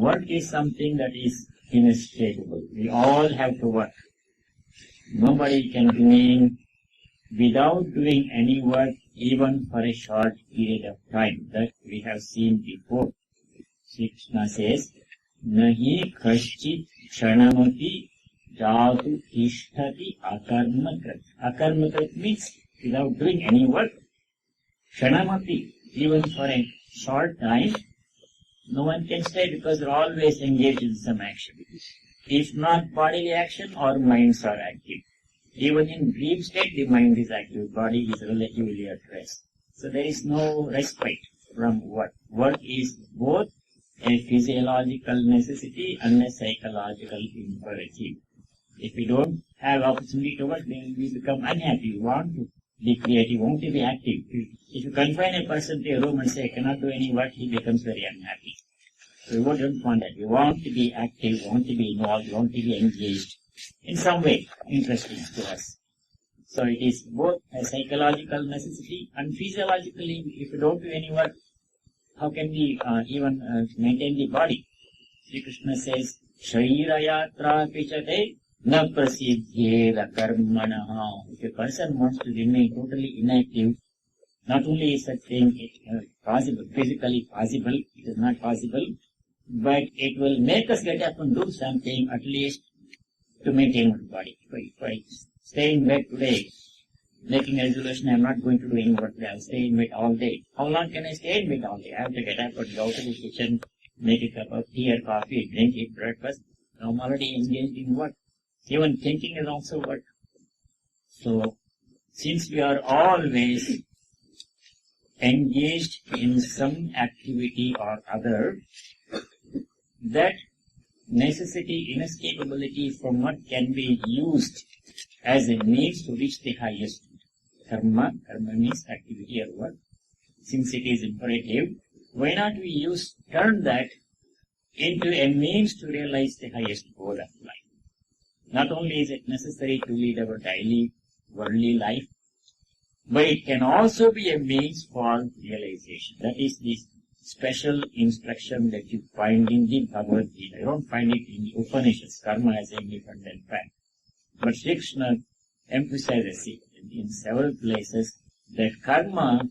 work is something that is inescapable. We all have to work. Nobody can remain without doing any work even for a short period of time. That we have seen before. Sri Krishna says, Nahi kashchit kshanamati jatu tishtati akarmakrat. Akarmakrat means without doing any work. Kshanamati, even for a short time, no one can stay because they're always engaged in some action. If not bodily action, our minds are active. Even in dream state, the mind is active, body is relatively at rest. So there is no respite from work. Work is both a physiological necessity and a psychological imperative. If we don't have opportunity to work, then we become unhappy. We want to be creative, want to be active. If you confine a person to a room and say, I cannot do any work, he becomes very unhappy. So we don't want that. We want to be active, want to be involved, want to be engaged in some way, interesting to us. So it is both a psychological necessity and physiologically, if we don't do any work, how can we even maintain the body? Sri Krishna says, Sharira yatra pichate na prasiddhyeda karmanaha. If a person wants to remain totally inactive, not only is such thing possible, physically possible, it is not possible, but it will make us get up and do something at least to maintain our body. If I stay in bed today, making a resolution, I am not going to do any work today, I will stay in bed all day. How long can I stay in bed all day? I have to get up and go to the kitchen, make a cup of tea or coffee, drink, eat breakfast. I am already engaged in work. Even thinking is also work. So, since we are always engaged in some activity or other, that necessity, inescapability from what can be used as a means to reach the highest karma. Karma means activity or work. Since it is imperative, why not we turn that into a means to realize the highest goal of life? Not only is it necessary to lead our daily worldly life, but it can also be a means for realization. That is the special instruction that you find in the Bhagavad Gita. You don't find it in the Upanishads. Karma as a independent fact. But Sri Krishna emphasizes it in several places that karma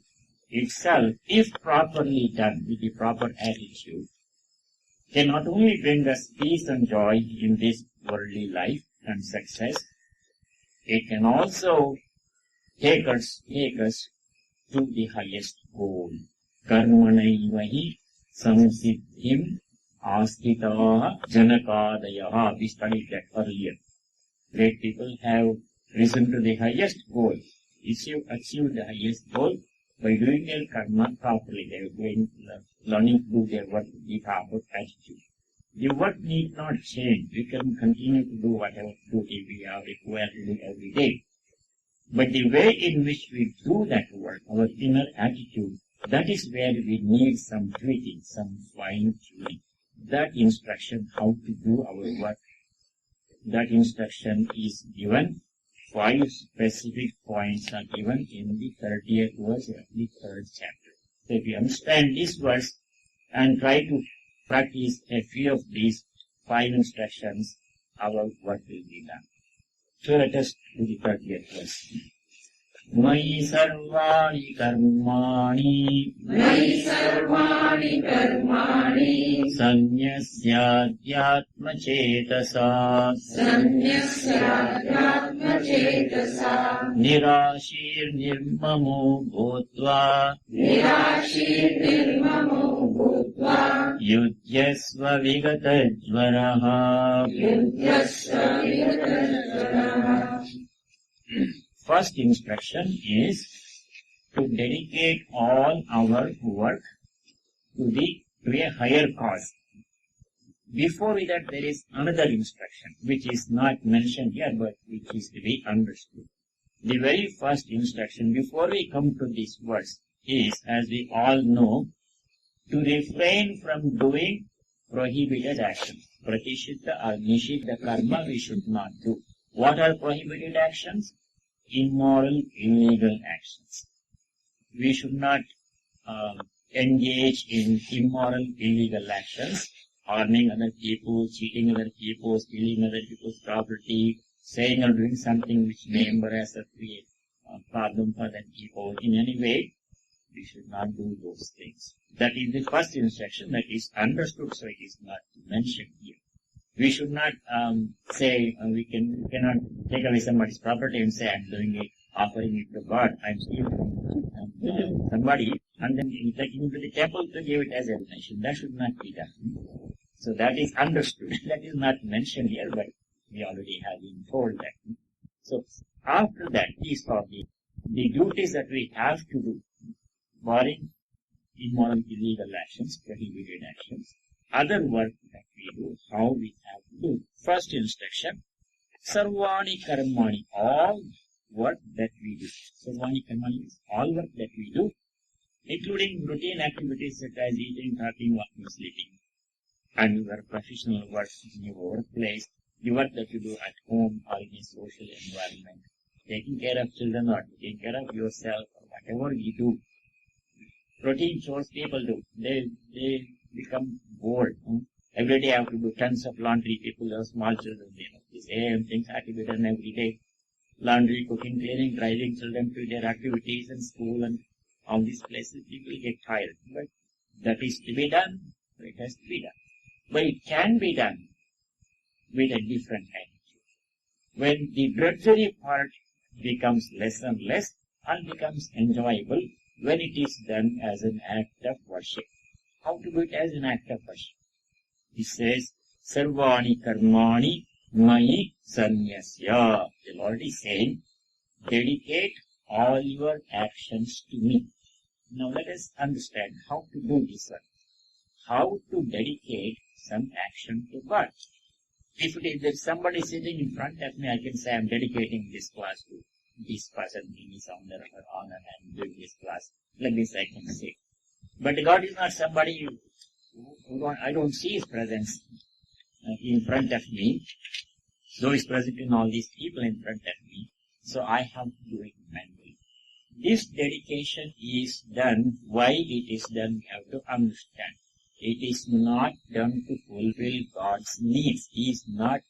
itself, if properly done with the proper attitude, can not only bring us peace and joy in this worldly life and success, it can also take us to the highest goal. Karmanaivahi samsiddhim astitaha janakadayaha. We studied that earlier. Great people have risen to the highest goal, achieved the highest goal by doing their karma properly. They are learning to do their work with the proper attitude. The work need not change. We can continue to do whatever duty we are required to do every day. But the way in which we do that work, our inner attitude, that is where we need some tweaking, some fine-tuning. That instruction, how to do our work, that instruction is given. 5 specific points are given in the 30th verse of the 3rd chapter. So if you understand this verse and try to practice a few of these 5 instructions, our work will be done. So let us do the 30th verse. Mayi sarvani karmani sannyasyadyatma cetasa nirashir nirmamo bhutva yujyasva vigatajvaraha. First instruction is to dedicate all our work to a higher cause. Before that, there is another instruction, which is not mentioned here, but which is to be understood. The very first instruction, before we come to this verse, is, as we all know, to refrain from doing prohibited actions. Pratishiddha or nishiddha karma we should not do. What are prohibited actions? Immoral, illegal actions. We should not engage in immoral, illegal actions harming other people, cheating other people, stealing other people's property, saying or doing something which may embarrass or create a problem for other people in any way, we should not do those things. That is the first instruction that is understood, so it is not mentioned here. We should not say we cannot take away somebody's property and say I'm doing it, offering it to God. I'm stealing from somebody and then taking it to the temple to give it as a donation. That should not be done. So that is understood. That is not mentioned here, but we already have been told that. So after that, these are the duties that we have to do, barring immoral, illegal actions, prohibited actions. Other work that we do, how we have to do. First instruction, sarvani karmani, all work that we do. Sarvani karmani is all work that we do, including routine activities such as eating, talking, walking, sleeping, and your professional work in your workplace, the work that you do at home or in a social environment, taking care of children or taking care of yourself or whatever you do. Routine chores people do. They become bored. Every day I have to do tons of laundry. People have small children. They know the same things have to be done every day. Laundry, cooking, cleaning, driving children to their activities in school and all these places. People get tired. But that is to be done. It has to be done. But it can be done with a different attitude. When the drudgery part becomes less and less and becomes enjoyable when it is done as an act of worship. How to do it as an act of worship? He says, Sarvani karmani mayi sanyasya. The Lord is saying, dedicate all your actions to me. Now let us understand how to do this one. How to dedicate some action to God. If it is that somebody sitting in front of me, I can say I am dedicating this class to this person, in his honor or honor, and doing this class. Like this I can say. But God is not somebody I don't see his presence in front of me. Though he's present in all these people in front of me. So I have to do it manually. This dedication is done. Why it is done, we have to understand. It is not done to fulfill God's needs. He is not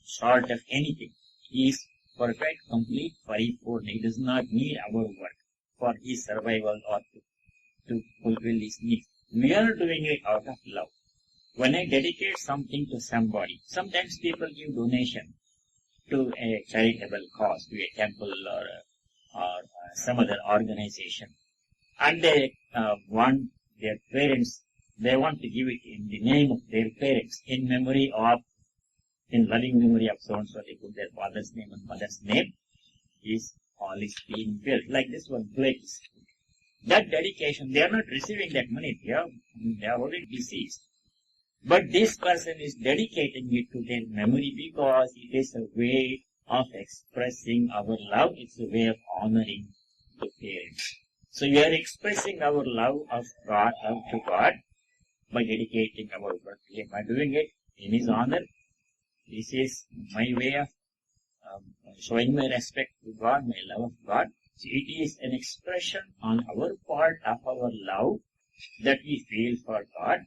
short of anything. He is perfect, complete, paripurna. He does not need our work for his survival or to fulfill his needs. We are doing it out of love. When I dedicate something to somebody, sometimes people give donation to a charitable cause, to a temple or some other organization, and they want their parents, they want to give it in the name of their parents, in loving memory of so-and-so, they put their father's name and mother's name, all is being built. Like this one, place. That dedication, they are not receiving that money, they are already deceased. But this person is dedicating it to their memory because it is a way of expressing our love, it's a way of honoring the parents. So we are expressing our love of God, to God, by dedicating our work to Him, by doing it in His honor. This is my way of showing my respect to God, my love of God. So it is an expression on our part of our love that we feel for God.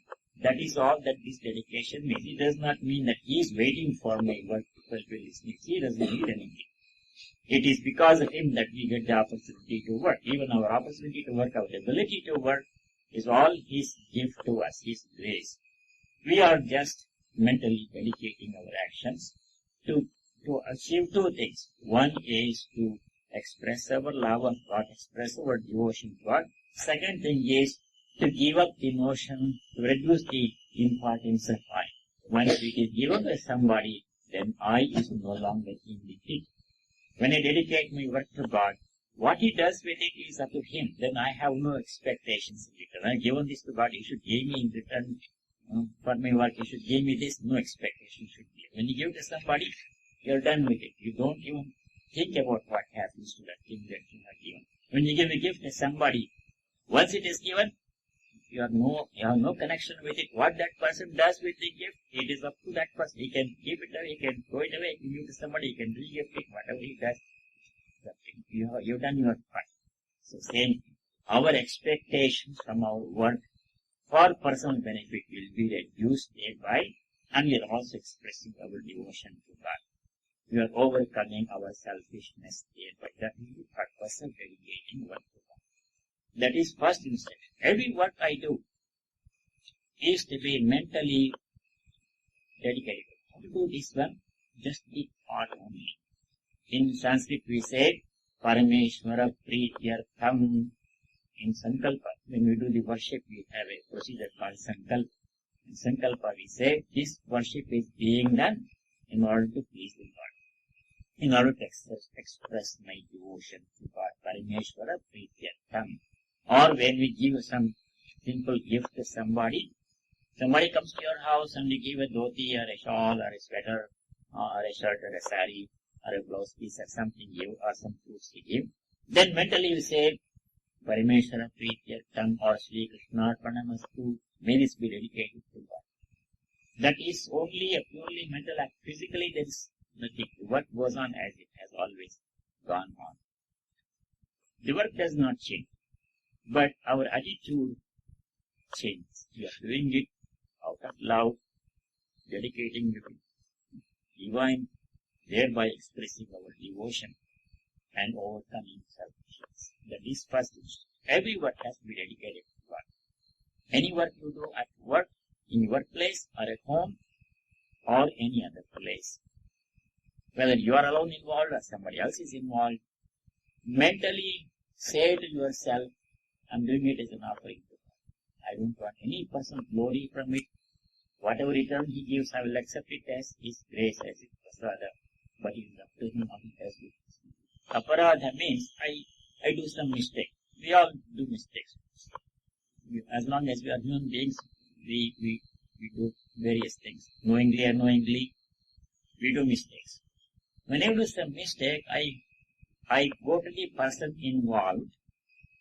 That is all that this dedication means. It does not mean that He is waiting for my work to fulfill His needs. He doesn't need anything. It is because of Him that we get the opportunity to work. Even our opportunity to work, our ability to work is all His gift to us, His grace. We are just mentally dedicating our actions to achieve two things. One is to express our love of God, express our devotion to God. Second thing is to give up the notion, to reduce the importance of I. Once it is given by somebody, then I is no longer in the picture. When I dedicate my work to God, what He does with it is up to Him. Then I have no expectations in return. I have given this to God, He should give me in return for my work. He should give me this. No expectation should be. When you give to somebody, you are done with it. You don't even think about what happens to that thing that you have given. When you give a gift to somebody, once it is given, you have no connection with it. What that person does with the gift, it is up to that person. He can give it away, he can throw it away, he can give it to somebody, he can re-gift it, whatever he does. You've done your part. So same, our expectations from our work for personal benefit will be reduced thereby, and we are also expressing our devotion to God. We are overcoming our selfishness thereby. That is the purpose of dedicating work to God. That is first instruction. Every work I do is to be mentally dedicated. How to do this one? Just the thought only. In Sanskrit we say, Parameshwara Prityartham. In Sankalpa, when we do the worship, we have a procedure called Sankalpa. In Sankalpa we say, this worship is being done in order to please the God, in order to express my devotion to God. Parameshwara Prityartham. Or when we give some simple gift to somebody comes to your house and you give a dhoti or a shawl or a sweater or a shirt or a sari or a blouse piece or something you or some fruits you give, then mentally you say, Parameshwara Prityartham or Sri Krishna Arpanamastu, may this be dedicated to God. That is only a purely mental act. Physically there is nothing. The work goes on as it has always gone on. The work does not change, but our attitude changes. We are doing it out of love, dedicating to the divine, thereby expressing our devotion and overcoming selfishness. That is first instruction. Every work has to be dedicated to God. Any work you do at work, in your workplace, or at home, or any other place, whether you are alone involved or somebody else is involved, mentally say to yourself, I'm doing it as an offering to God. I don't want any personal glory from it. Whatever return He gives, I will accept it as His grace, as His prasada. But it is up to Him how He has to. Aparadha means I do some mistake. We all do mistakes. As long as we are human beings, we do various things. Knowingly or unknowingly, we do mistakes. When I do some mistake, I go to the person involved,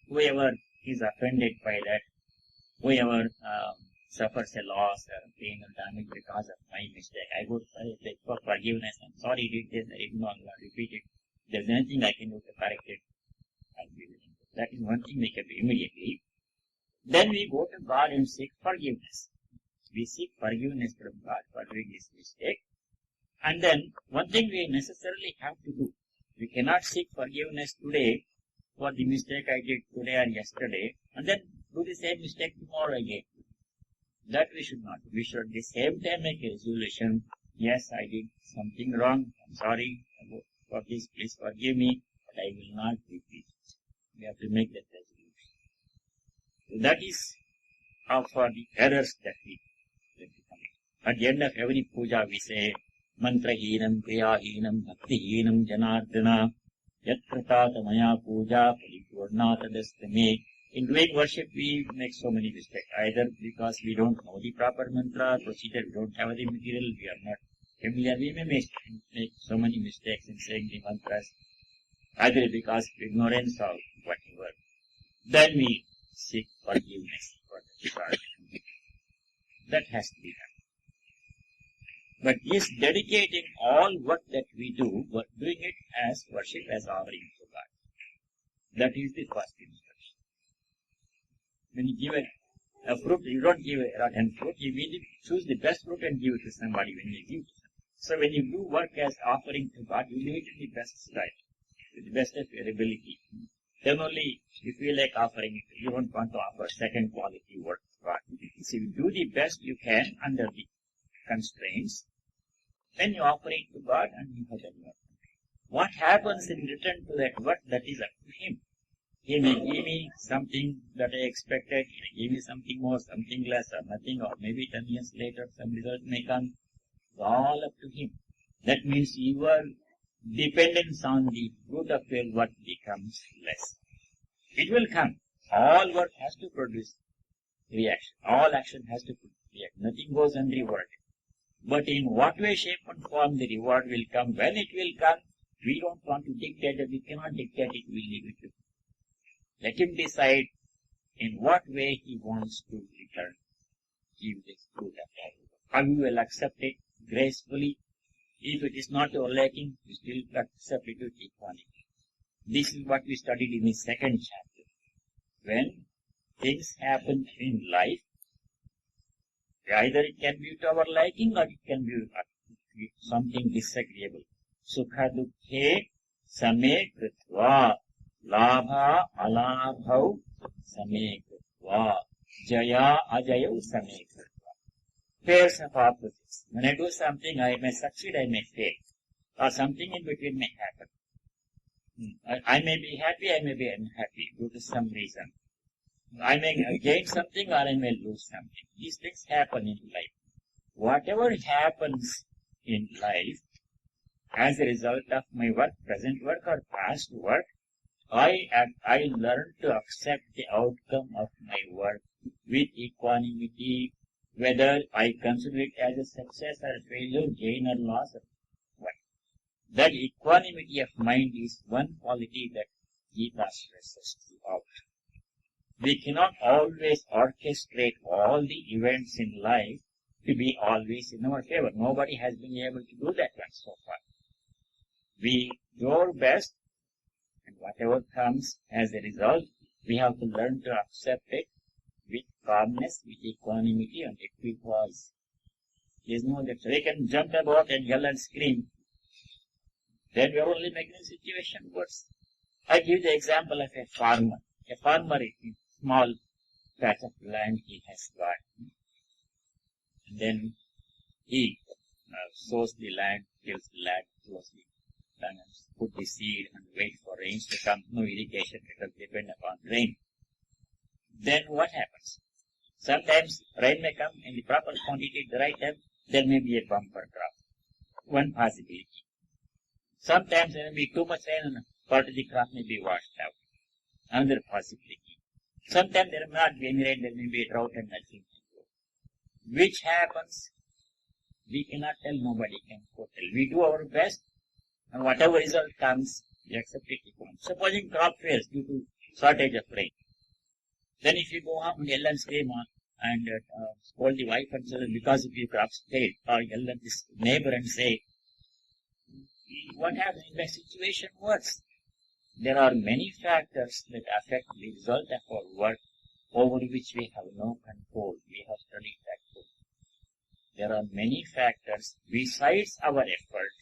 whoever is offended by that, whoever suffers a loss or pain or damage because of my mistake. I go for forgiveness. I'm sorry I did this, I did not repeat it. If there's anything I can do to correct it, I'll be willing to. That is one thing we can do immediately. Then we go to God and seek forgiveness. We seek forgiveness from God for doing this mistake. And then one thing we necessarily have to do. We cannot seek forgiveness today for the mistake I did today or yesterday, and then do the same mistake tomorrow again. That we should not do. We should at the same time make a resolution. Yes, I did something wrong. I'm sorry for this. Please forgive me, but I will not repeat it. We have to make that resolution. So that is for the errors that we commit. At the end of every puja we say, Mantrahinam, Kriyahinam, Bhaktihinam, Janardana, Yatratata Maya Puja, Paripurnata Dastame. In doing worship, we make so many mistakes. Either because we don't know the proper mantra, procedure, we don't have the material, we are not familiar. We may make so many mistakes in saying the mantras, either because of ignorance or whatever. Then we seek forgiveness for the child. That has to be done. But yes, dedicating all work that we do, but doing it as worship, as offering to God. That is the first instruction. When you give a fruit, you don't give a rotten fruit, you really choose the best fruit and give it to somebody when you give to somebody. So when you do work as offering to God, you do it in the best style, with the best of your ability. Then only you feel like offering it. You don't want to offer second quality work to God. So you do the best you can under the constraints, then you offer it to God and you have done your work. What happens in return to that work, that is up to Him. He may give me something that I expected, He may give me something more, something less, or nothing, or maybe 10 years later some result may come. It's all up to Him. That means your dependence on the fruit of your work becomes less. It will come. All work has to produce reaction. All action has to produce reaction. Nothing goes unrewarded. But in what way, shape and form the reward will come, when it will come, we don't want to dictate it. We cannot dictate it. We leave it to Him. Let Him decide in what way He wants to return, give this fruit of God. How you will accept it gracefully. If it is not your liking, you still accept it with equality. This is what we studied in the second chapter. When things happen in life, Either it can be to our liking or it can be something disagreeable. Sukha dukhe same kritva labha alabhau same kritva jaya ajayau same kritva. Pairs of opposites. When I do something, I may succeed, I may fail. Or something in between may happen. I may be happy, I may be unhappy due to some reason. I may gain something or I may lose something. These things happen in life. Whatever happens in life, as a result of my work, present work or past work, I learn to accept the outcome of my work with equanimity, whether I consider it as a success or a failure, gain or loss. That equanimity of mind is one quality that Gita stresses throughout. We cannot always orchestrate all the events in life to be always in our favor. Nobody has been able to do that one so far. We do our best, and whatever comes as a result, we have to learn to accept it with calmness, with equanimity and equipoise. There is no that we can jump about and yell and scream. Then we are only making the situation worse. I give the example of a farmer. A farmer in a small patch of land he has got. And then he sows the land, tills the land, close the land, and put the seed and wait for rains to come. No irrigation, it will depend upon rain. Then what happens? Sometimes rain may come in the proper quantity at the right time. There may be a bumper crop. One possibility. Sometimes there may be too much rain and part of the crop may be washed out. Another possibility. Sometimes there may not be any rain, there may be a drought and nothing to do. Which happens, we cannot tell, nobody can foretell. We do our best, and whatever result comes, we accept it. Supposing crop fails due to shortage of rain. Then if you go home and yell and scream on and scold the wife and children because of your crops failed, or yell at this neighbor and say, what happens in that situation worse? There are many factors that affect the result of our work over which we have no control. We have studied that book. There are many factors besides our effort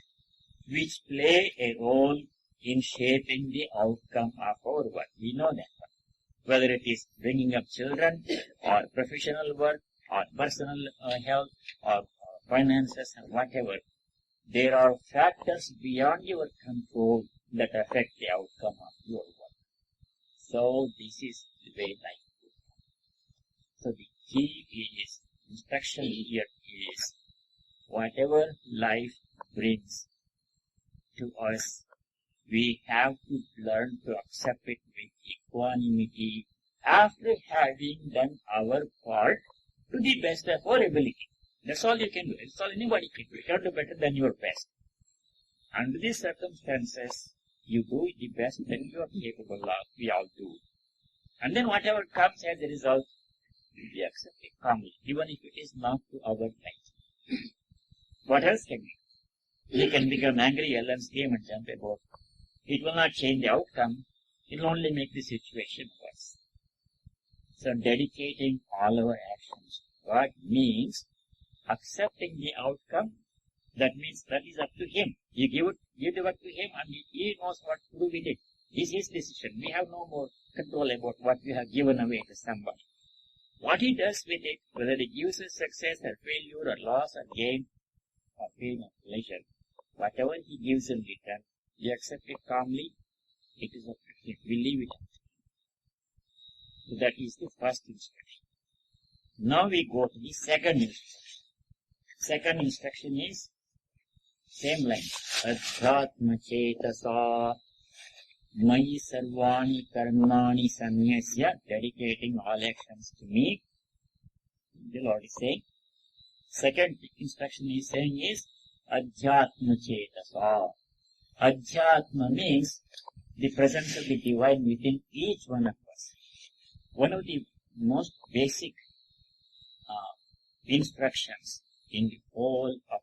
which play a role in shaping the outcome of our work. We know that one. Whether it is bringing up children or professional work or personal health or finances or whatever, there are factors beyond your control that affect the outcome of your work. So this is the way life goes. So the key is, instruction here is, whatever life brings to us, we have to learn to accept it with equanimity after having done our part to the best of our ability. That's all you can do. That's all anybody can do. You cannot do better than your best. Under these circumstances, you do the best that you are capable of. We all do. And then whatever comes as a result, we accept it calmly, even if it is not to our liking. What else can we do? We can become angry, yell and scream and jump about. It will not change the outcome. It will only make the situation worse. So dedicating all our actions to God means accepting the outcome. That means that is up to Him. You give the work to Him and He knows what to do with it. It's His decision. We have no more control about what we have given away to somebody. What He does with it, whether it gives us success or failure or loss or gain or pain or pleasure, whatever He gives in return, we accept it calmly. It is up to Him. We leave it up to Him. So that is the first instruction. Now we go to the second instruction. Second instruction is same line. Adhyatma chetasa mayi sarvani karmani samyasya, dedicating all actions to me. The Lord is saying. Second instruction is saying is Adhyatma chetasa. Adhyatma means the presence of the divine within each one of us. One of the most basic instructions in the whole of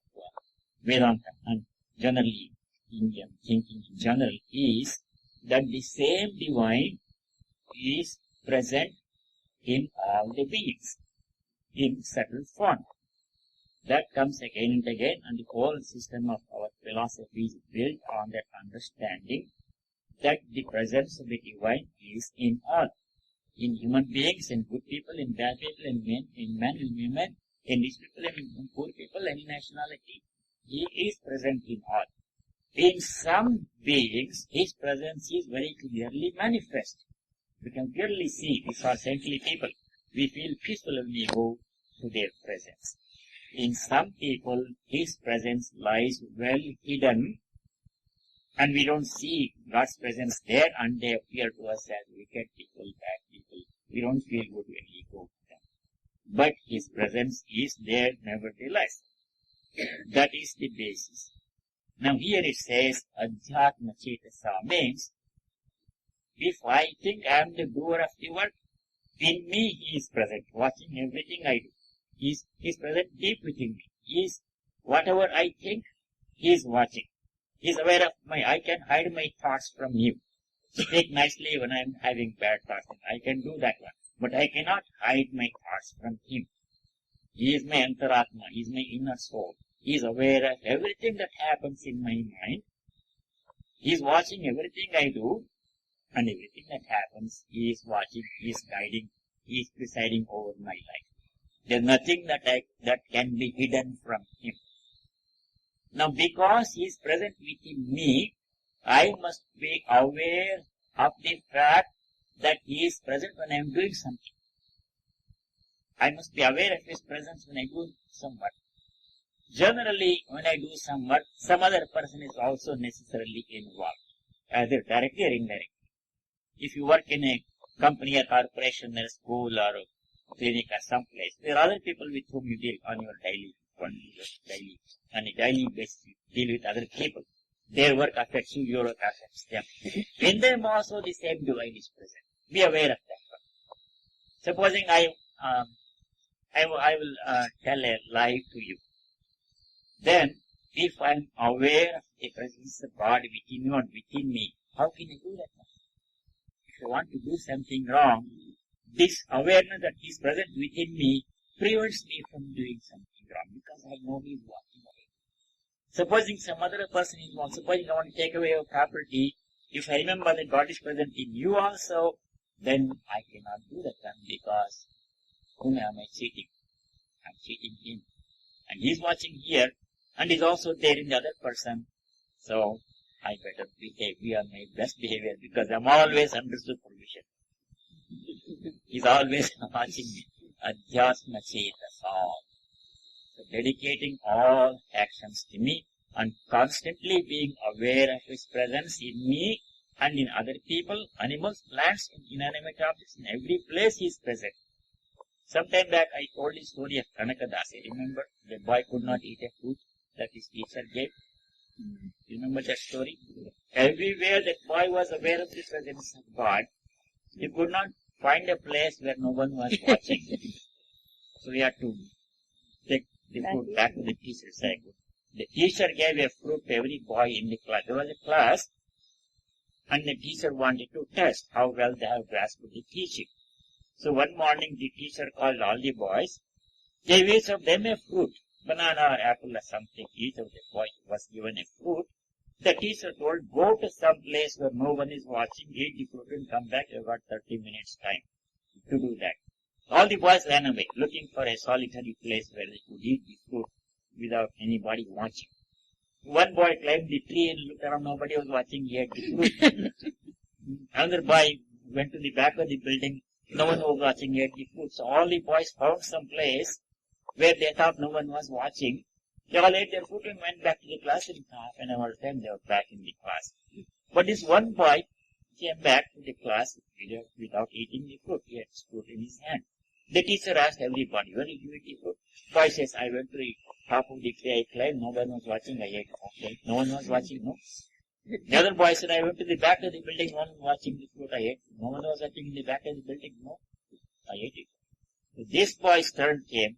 Vedanta and generally Indian thinking in general is that the same divine is present in all the beings in subtle form. That comes again and again, and the whole system of our philosophy is built on that understanding that the presence of the divine is in all. In human beings, in good people, in bad people, in men and women, in rich people, in poor people, any nationality. He is present in all. In some beings, his presence is very clearly manifest. We can clearly see these are saintly people. We feel peaceful when we go to their presence. In some people, his presence lies well hidden, and we don't see God's presence there, and they appear to us as wicked people, bad people. We don't feel good when we go to them. But his presence is there nevertheless. That is the basis. Now here it says, Adhyatma Chetasa means, if I think I am the doer of the work, in me he is present, watching everything I do. He is present deep within me. He is, whatever I think, he is watching. He is aware of I can hide my thoughts from you. Speak nicely when I am having bad thoughts. I can do that one. But I cannot hide my thoughts from him. He is my antaratma. He is my inner soul. He is aware of everything that happens in my mind. He is watching everything I do. And everything that happens, he is watching, he is guiding, he is presiding over my life. There is nothing that can be hidden from him. Now, because he is present within me, I must be aware of the fact that he is present when I am doing something. I must be aware of his presence when I do some work. Generally, when I do some work, some other person is also necessarily involved, either directly or indirectly. If you work in a company or corporation or school or a clinic or someplace, there are other people with whom you deal on your on a daily basis. You deal with other people. Their work affects you, your work affects them. In them also the same divine is present. Be aware of that one. Supposing I will tell a lie to you. Then, if I am aware of the presence of God within you and within me, how can I do that one? If I want to do something wrong, this awareness that he is present within me prevents me from doing something wrong because I know he is walking away. Supposing some other person is wrong, supposing I want to take away your property, if I remember that God is present in you also, then I cannot do that one because whom am I cheating? I am cheating him. And he is watching here and is also there in the other person. So, I better be on my best behavior because I'm always under supervision. He's always watching me. Adhyasma Chetasa. So dedicating all actions to me and constantly being aware of his presence in me and in other people, animals, plants, and inanimate objects. In every place he is present. Some time back I told the story of Kanakadas. I remember the boy could not eat a fruit that his teacher gave. You remember that story? Everywhere that boy was aware of the presence of God, he could not find a place where no one was watching. So he had to take the fruit back to the teacher. The teacher gave a fruit to every boy in the class. There was a class, and the teacher wanted to test how well they have grasped the teaching. So one morning the teacher called all the boys, gave each of them a fruit. Banana or apple or something, each of the boys was given a fruit. The teacher told, go to some place where no one is watching, eat the fruit and come back. You got 30 minutes time to do that. All the boys ran away, looking for a solitary place where they could eat the fruit without anybody watching. One boy climbed the tree and looked around, nobody was watching, he ate the fruit. Another boy went to the back of the building, no one was watching, he ate the fruit. So all the boys found some place where they thought no one was watching. They all ate their food and went back to the class. In half an hour time they were back in the class. But this one boy came back to the class without eating the fruit. He had fruit in his hand. The teacher asked everybody, where did you eat the fruit? Boy says, I went to the top of the tree, I climbed, no one was watching, I ate it. Okay, no one was watching, no. The other boy said, I went to the back of the building, no one was watching the fruit, I ate. No one was watching in the back of the building, no. I ate it. So this boy's turn came.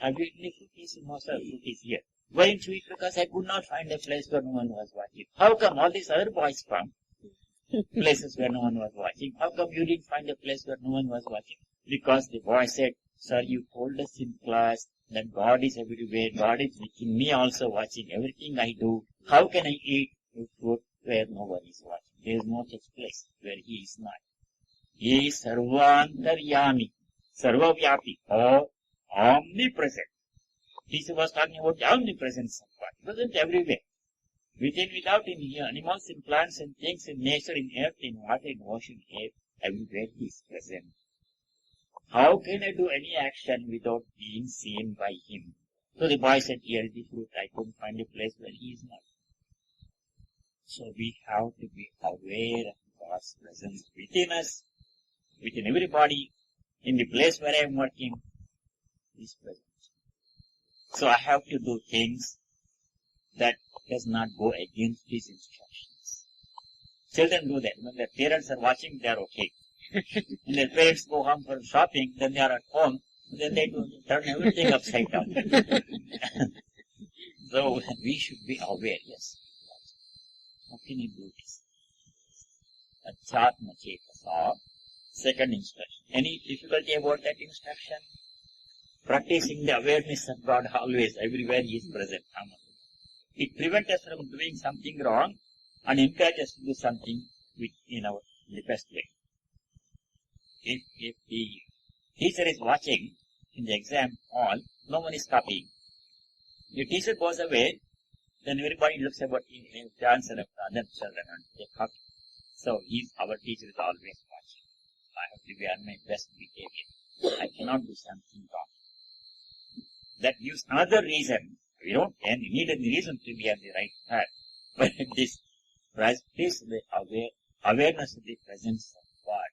Have you eaten the fruit? He said, no sir, fruit is here. Why didn't you eat? Because I could not find a place where no one was watching. How come all these other boys found places where no one was watching? How come you didn't find a place where no one was watching? Because the boy said, Sir, you told us in class that God is everywhere. God is within me also watching everything I do. How can I eat food where no one is watching? There is no such place where He is not. He is Sarvantaryami, Sarvavyapi, or omnipresent. Teacher was talking about the omnipresence of God. Present everywhere. Within, without, in animals, in plants, in things, in nature, in earth, in water, in ocean, air, everywhere He is present. How can I do any action without being seen by Him? So the boy said, here is the fruit. I couldn't find a place where He is not. So we have to be aware of God's presence within us, within everybody, in the place where I am working. He is present. So I have to do things that does not go against His instructions. Children do that. When their parents are watching, they are okay. When their parents go home for shopping, then they are at home, then they do turn everything upside down. So we should be aware, yes. How can you do this? Adhyatma chetasa, second instruction. Any difficulty about that instruction? Practicing the awareness of God always, everywhere He is present. It prevents us from doing something wrong and encourages us to do something in the best way. If the teacher is watching in the exam hall, no one is copying. If the teacher goes away, then everybody looks about the answer of the other children and they copy. So our teacher is always watching. I have to be on my best behavior. I cannot do something wrong. That gives another reason. We don't need any reason to be on the right path. But this practice the awareness of the presence of God.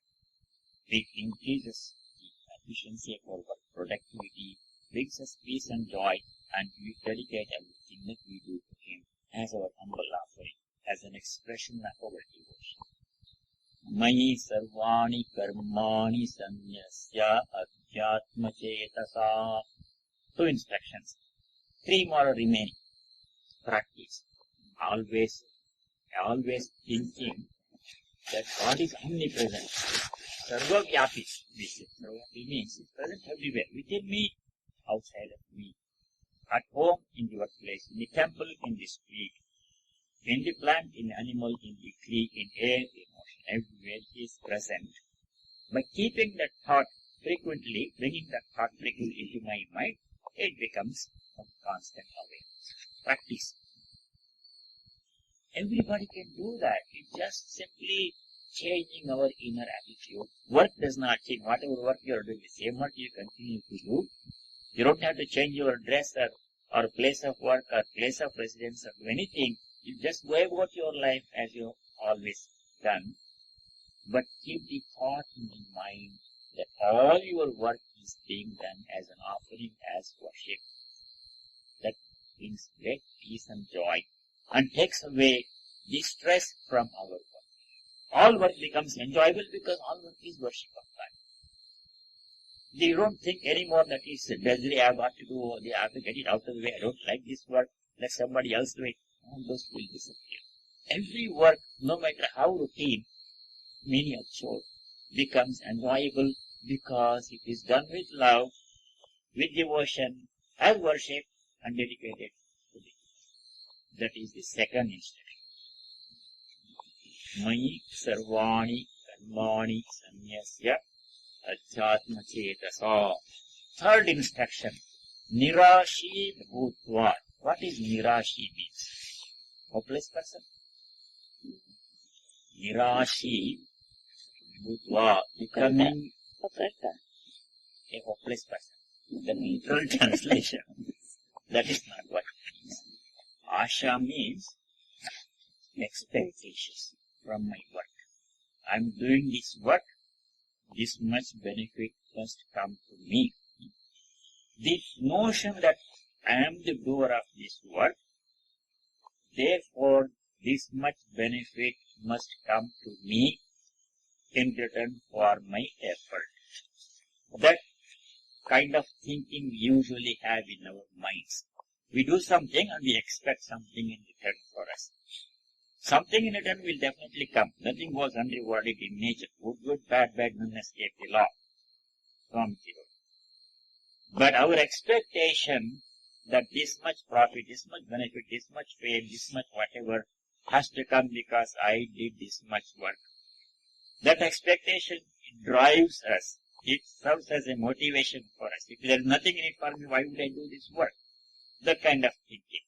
It increases the efficiency of our work, productivity, brings us peace and joy, and we dedicate everything that we do to Him as our humble offering, as an expression of our devotion. Mayi sarvani karmani sanyasya adhyatma chetasa. 2 instructions. 3 more are remaining. Practice. Always thinking that God is omnipresent. Sarvavyapi. Sarvavyapi means He is present everywhere. Within me, outside of me. At home, in the workplace, in the temple, in the street, in the plant, in the animal, in the tree, in air, in ocean, everywhere He is present. By keeping that thought frequently, bringing that thought frequently into my mind, it becomes a constant awareness. Practice. Everybody can do that. It's just simply changing our inner attitude. Work does not change. Whatever work you are doing, the same work you continue to do. You don't have to change your dress or place of work or place of residence or do anything. You just go about your life as you have always done. But keep the thought in the mind that all your work is being done as an offering, as worship. That brings great peace and joy and takes away the stress from our work. All work becomes enjoyable because all work is worship of God. They don't think anymore that it's drudgery I have got to do, they have to get it out of the way. I don't like this work, let somebody else do it. All those will disappear. Every work, no matter how routine, menial chore, becomes enjoyable because it is done with love, with devotion, as worship, and dedicated to the. That is the second instruction. Mayi sarvani karmani sanyasya adhyatma chetasa. Third instruction. Nirashi bhutva. What is nirashi means? Hopeless person. Nirashi bhutva. Becoming a hopeless person. The literal translation. That is not what it means. Asha means expectations from my work. I am doing this work. This much benefit must come to me. The notion that I am the doer of this work, therefore this much benefit must come to me in return for my effort. That kind of thinking we usually have in our minds. We do something and we expect something in return for us. Something in return will definitely come. Nothing goes unrewarded in nature. Good, good, bad, bad, none escape the law. SwamiB. But our expectation that this much profit, this much benefit, this much fame, this much whatever has to come because I did this much work. That expectation drives us. It serves as a motivation for us. If there is nothing in it for me, why would I do this work? That kind of thinking.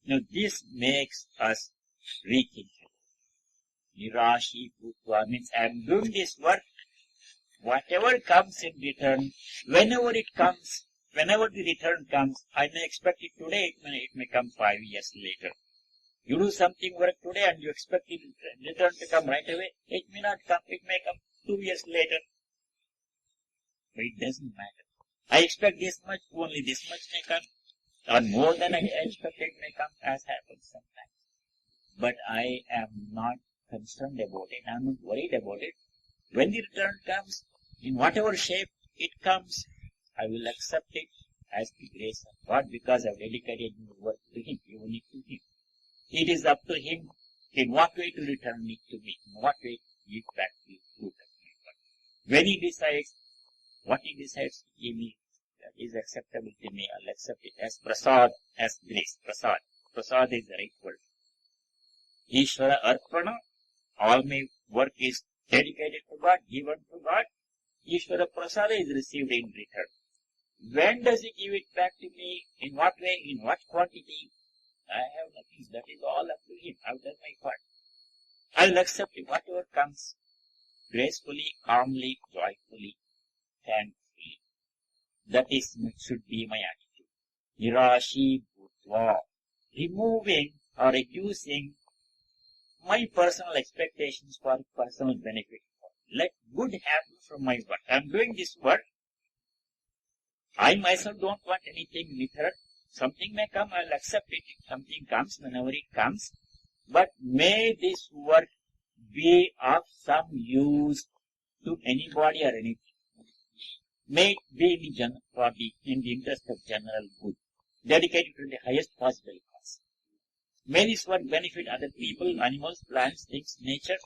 Now this makes us rethink. Nirashi Bhutva means I am doing this work. Whatever comes in return, whenever it comes, whenever the return comes, I may expect it today, it may come 5 years later. You do something work today and you expect the return to come right away. It may not come, it may come 2 years later. But it doesn't matter. I expect this much, only this much may come. Or more than I expected may come, as happens sometimes. But I am not concerned about it. I am not worried about it. When the return comes, in whatever shape it comes, I will accept it as the grace of God because I have dedicated my work to Him, given it to Him. It is up to Him in what way to return it to me, in what way to give back the fruit of my work. When He decides, what He decides to give me that is acceptable to me, I'll accept it as prasad, as grace. Prasad. Prasad is the right word. Ishvara Arpana, all my work is dedicated to God, given to God. Ishvara Prasada is received in return. When does He give it back to me? In what way? In what quantity? I have nothing. That is all up to Him. I've done my part. I will accept it, whatever comes, gracefully, calmly, joyfully, thankfully. That is, should be my attitude. Nirashi Bhutva. Removing or reducing my personal expectations for personal benefit. Let good happen from my work. I am doing this work. I myself don't want anything in return. Something may come, I will accept it. If something comes, whenever it comes. But may this work be of some use to anybody or anything. May it be in the interest of general good. Dedicated to the highest possible cause. May this work benefit other people, animals, plants, things, nature.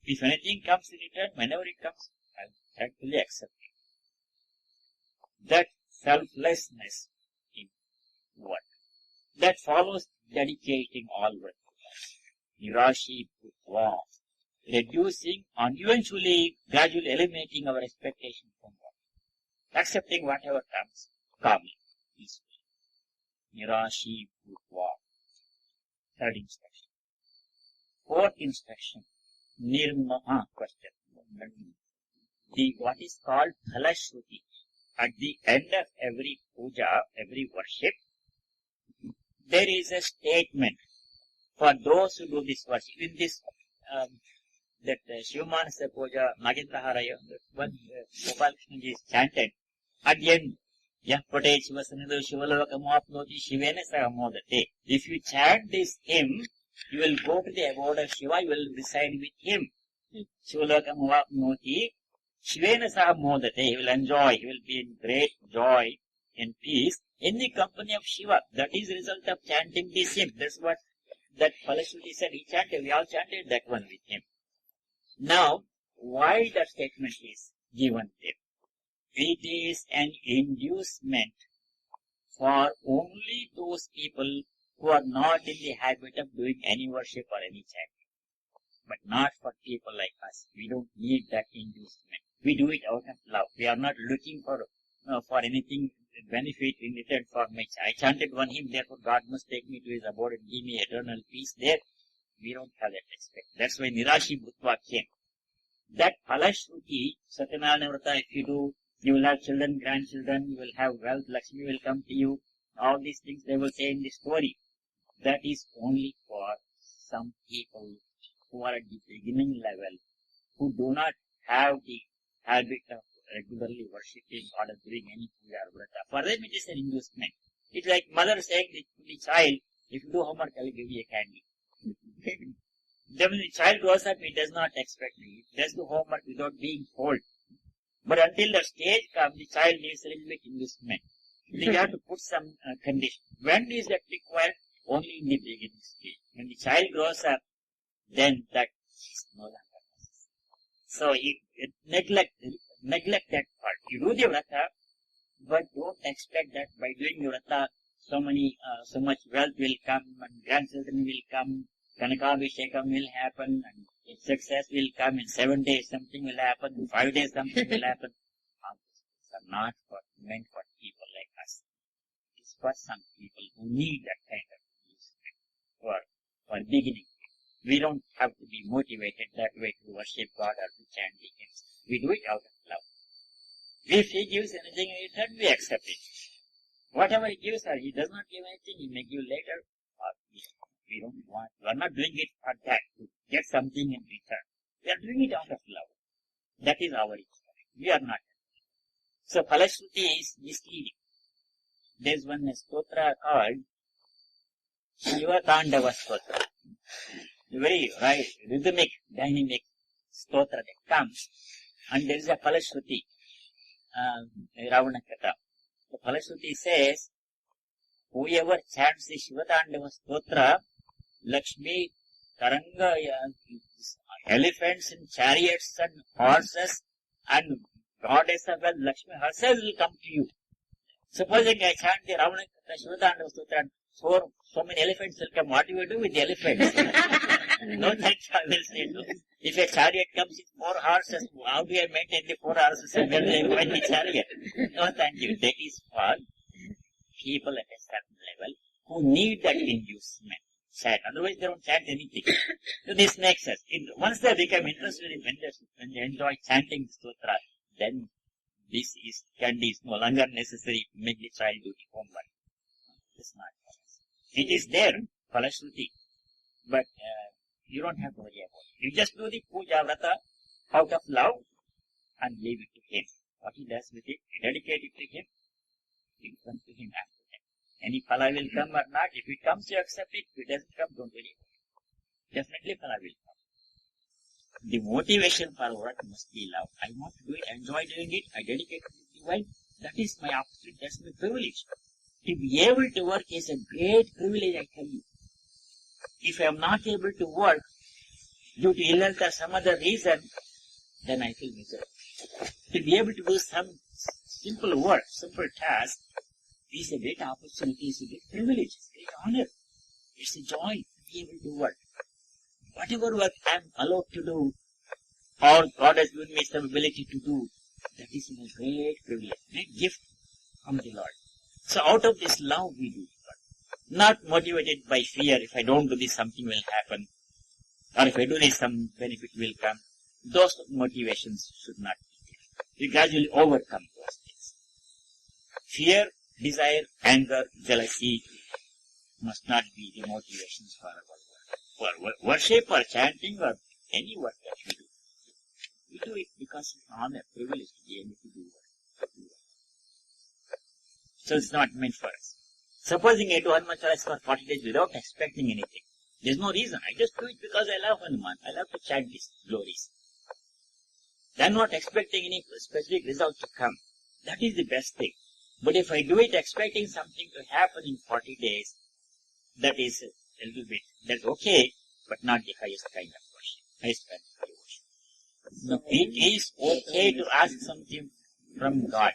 If anything comes in return, whenever it comes, I will thankfully accept it. That selflessness in work, that follows dedicating all work. Nirashi Bhutva. Reducing and eventually gradually eliminating our expectation from work. Accepting whatever comes calmly, peacefully. Nirashi Bhutva. Third instruction. Fourth instruction. Question. What is called Phalashruti. At the end of every puja, every worship, there is a statement for those who do this worship. In this, that Shivamanasa Puja, Nagendraharaya, when Gopal Krishna is chanted, at the end, Yah Pate Shivasanidho Shivalavakamapnoti Shivena Sahamodate. If you chant this hymn, you will go to the abode of Shiva, you will reside with him. Shivalavakamapnoti Shivena Sahamodate. He will enjoy, he will be in great joy and peace in the company of Shiva. That is the result of chanting this hymn. That's what that Phalashruti said. He chanted, we all chanted that one with him. Now, why that statement is given there? It is an inducement for only those people who are not in the habit of doing any worship or any chanting. But not for people like us. We don't need that inducement. We do it out of love. We are not looking for anything benefit in return for my child. I chanted one hymn, therefore God must take me to His abode and give me eternal peace there. We don't have that expect. That's why Nirashi Bhutva came. That Phalashruti, Satyanarayana Vrata, if you do, you will have children, grandchildren, you will have wealth, Lakshmi will come to you. All these things they will say in the story. That is only for some people who are at the beginning level, who do not have the habit of regularly worshipping or doing any puja or vrata. For them it is an inducement. It's like mother saying to the child, if you do homework, I will give you a candy. Then when the child grows up, he does not expect it. He does the homework without being told. But until the stage comes, the child needs a little bit inducement. You have to put some condition. When is that required? Only in the beginning stage. When the child grows up, then that is no longer necessary. So neglect that part. You do the vrata, But don't expect that by doing your vrata, so much wealth will come and grandchildren will come, Kanakabhishekam will happen and success will come in 7 days, something will happen, in 5 days something will happen. All these things are not meant for people like us. It's for some people who need that kind of for beginning. We don't have to be motivated that way to worship God or to chant the hymns. We do it out of love. If He gives anything in return, we accept it. Whatever He gives or He does not give anything, He may give later. Or we don't want. We are not doing it for that, to get something in return. We are doing it out of love. That is our experience. We are not. So Palashruti is misleading. There is one stotra called Shiva Tandava stotra. Very right, rhythmic, dynamic stotra that comes. And there is a Palashruti, Ravana Katha. The Palashruti says, whoever chants the Shiva Tandava stotra, Lakshmi, Taranga, elephants and chariots and horses and goddess of wealth, Lakshmi herself will come to you. Supposing I chant the Ravana Katha Shiva Tandava stotra, so many elephants will come. What do you do with the elephants? No thanks, I will say no. If a chariot comes with 4 horses, how do I maintain the 4 horses and where do I go in the chariot? No thank you. That is for people at a certain level who need that inducement. Chant. Otherwise they don't chant anything. So this makes us. Once they become interested in when they enjoy chanting stotra, then this is candy is no longer necessary to make the child do the homework. It's not. It is there, Palashruti, but you don't have to worry about it. You just do the puja vrata out of love and leave it to Him. What He does with it, you dedicate it to Him, you come to Him after that. Any phala will come or not. If it comes, you accept it. If it doesn't come, don't worry about it. Definitely phala will come. The motivation for work must be love. I want to do it, I enjoy doing it, I dedicate it to the divine. That is my opportunity, that's my privilege. To be able to work is a great privilege, I tell you. If I am not able to work due to illness or some other reason, then I feel miserable. To be able to do some simple work, simple task, is a great opportunity, is a great privilege, it's a great honor. It's a joy to be able to work. Whatever work I am allowed to do, or God has given me some ability to do, that is a great privilege, great gift from the Lord. So out of this love we do it. Not motivated by fear, if I don't do this something will happen, or if I do this some benefit will come. Those motivations should not be there. We gradually overcome those things. Fear, desire, anger, jealousy must not be the motivations for our work. For worship or chanting or any work that we do. We do it because it's an honor, privilege to be able to do work. So it's not meant for us. Supposing I do Hanuman for 40 days without expecting anything. There's no reason. I just do it because I love Hanuman. I love to chant these glories. Then not expecting any specific result to come. That is the best thing. But if I do it expecting something to happen in 40 days, that is a little bit, that's okay, but not the highest kind of worship. Highest kind of worship. So it is okay to ask something from God.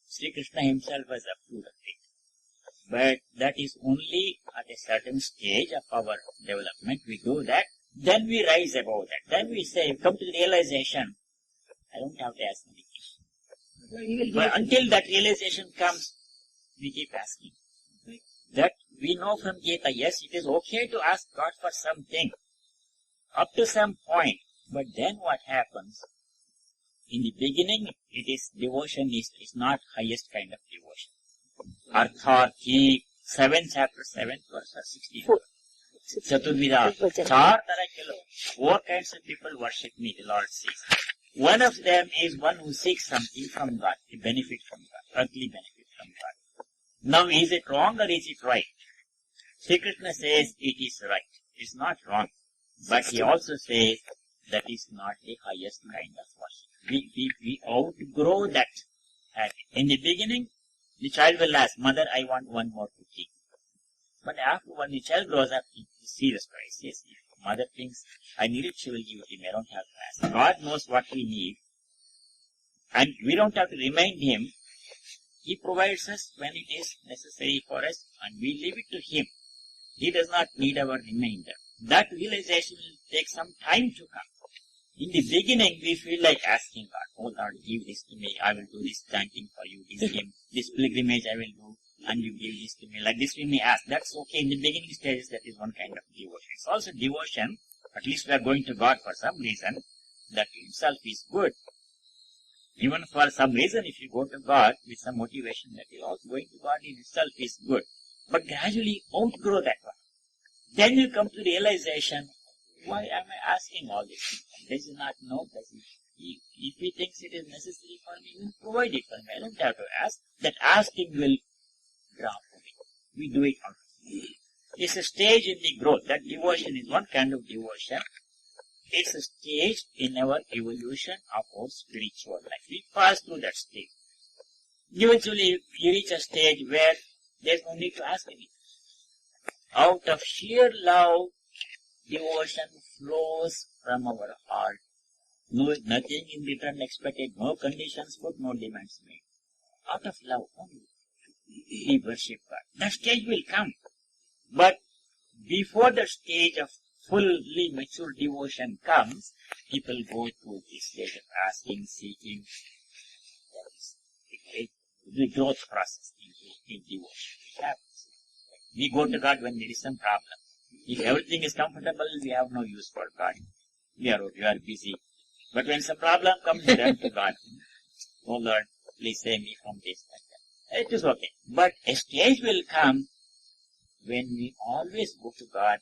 Sri Krishna himself has approved of it. But that is only at a certain stage of our development. We do that, then we rise above that. Then we say, come to the realization, I don't have to ask anything. But until that realization comes, we keep asking. That we know from Gita, yes, it is okay to ask God for something up to some point. But then what happens? In the beginning, it is devotion is not highest kind of devotion. Arthati, 7 chapter 7 verse 64. Chaturvida, char tarakilo. 4 kinds of people worship me, the Lord says. One of them is one who seeks something from God, a benefit from God, earthly benefit from God. Now, is it wrong or is it right? Sri Krishna says it is right. It's not wrong. But he also says that is not the highest kind of worship. We outgrow that habit. In the beginning, the child will ask, Mother, I want one more cookie. But after when the child grows up, he sees the Christ. Yes, if mother thinks, I need it, she will give it to me. I don't have to ask. God knows what we need. And we don't have to remind him He provides us when it is necessary for us, and we leave it to Him. He does not need our remainder. That realization will take some time to come. In the beginning, we feel like asking God, oh Lord, give this to me. I will do this chanting for you, this hymn, this pilgrimage I will do, and you give this to me. Like this we may ask. That's okay. In the beginning stages, that is one kind of devotion. It's also devotion. At least we are going to God for some reason. That himself is good. Even for some reason, if you go to God with some motivation, that you also going to God in itself is good. But gradually outgrow that one. Then you come to realization, why am I asking all this? Does he not know? If he thinks it is necessary for me, he will provide it for me. I don't have to ask. That asking will grant me. We do it on. It's a stage in the growth. That devotion is one kind of devotion. It's a stage in our evolution of our spiritual life. We pass through that stage. Eventually, you reach a stage where there's no need to ask anything. Out of sheer love, devotion flows from our heart. No, nothing in return expected, no conditions put, no demands made. Out of love only, we worship God. That stage will come. But before the stage of fully mature devotion comes, people go through this stage of asking, seeking. That is the growth process in devotion. It happens. We go to God when there is some problem. If everything is comfortable, we have no use for God. We are busy. But when some problem comes, we turn to God. Oh Lord, please save me from this. It is okay. But a stage will come when we always go to God,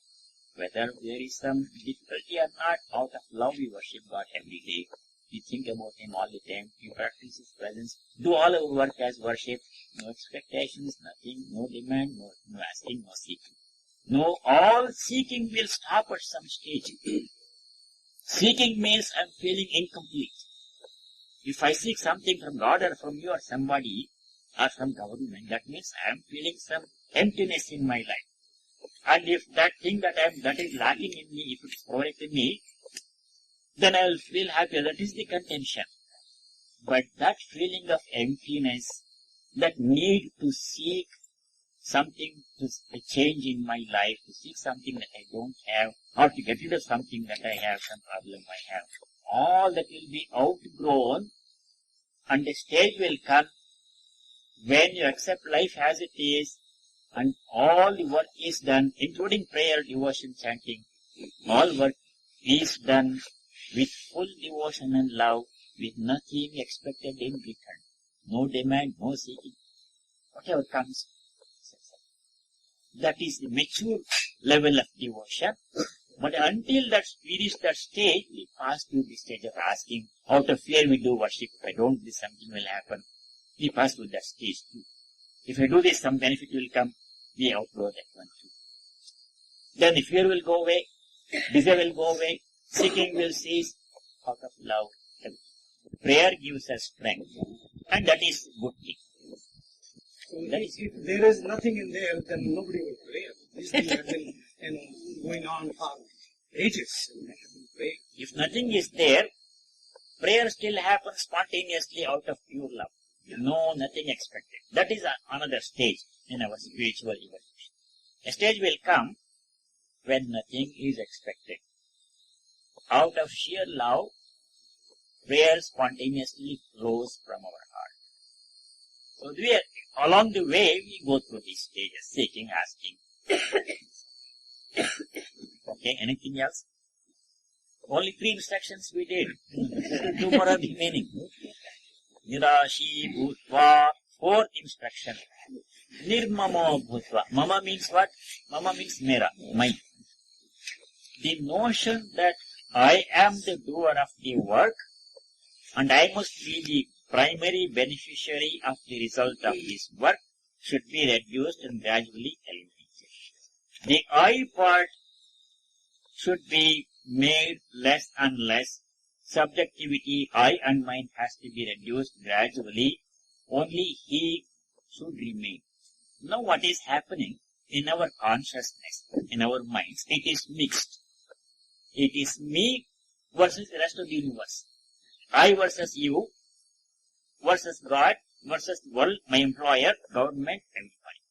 whether there is some difficulty or not. Out of love, we worship God every day. We think about Him all the time. We practice His presence. Do all our work as worship. No expectations, nothing, no demand, no asking, no seeking. No, all seeking will stop at some stage. Seeking means I'm feeling incomplete. If I seek something from God or from you or somebody or from government, that means I am feeling some emptiness in my life. And if that thing that is lacking in me, if it is provided to me, then I will feel happy. That is the contention. But that feeling of emptiness, that need to seek something, to a change in my life, to seek something that I don't have, or to get rid of something that I have, some problem I have, all that will be outgrown, and a stage will come when you accept life as it is, and all the work is done, including prayer, devotion, chanting. All work is done with full devotion and love, with nothing expected in return. No demand, no seeking. Whatever comes. That is the mature level of devotion. But until that we reach that stage, we pass through the stage of asking. Out of fear we do worship. If I don't, this something will happen. We pass through that stage too. If I do this, some benefit will come. We outgrow that one too. Then the fear will go away. Desire will go away. Seeking will cease. Out of love. Prayer gives us strength. And that is good thing. So if there is nothing in there, then nobody will pray. This thing has been going on for ages. If nothing is there, prayer still happens spontaneously out of pure love. No, nothing expected. That is another stage in our spiritual evolution. A stage will come when nothing is expected. Out of sheer love, prayer spontaneously flows from our heart. So along the way, we go through these stages, seeking, asking. Okay, anything else? Only 3 instructions we did. 2 more are remaining. Nirashi bhutva, 4th instruction. Nirmamo bhutva. Mama means what? Mama means mera, mine. The notion that I am the doer of the work and I must be the primary beneficiary of the result of this work should be reduced and gradually eliminated. The I part should be made less and less. Subjectivity, I and mine, has to be reduced gradually. Only he should remain. Now what is happening in our consciousness, in our minds? It is mixed. It is me versus the rest of the universe. I versus you versus God versus world, my employer, government, everybody.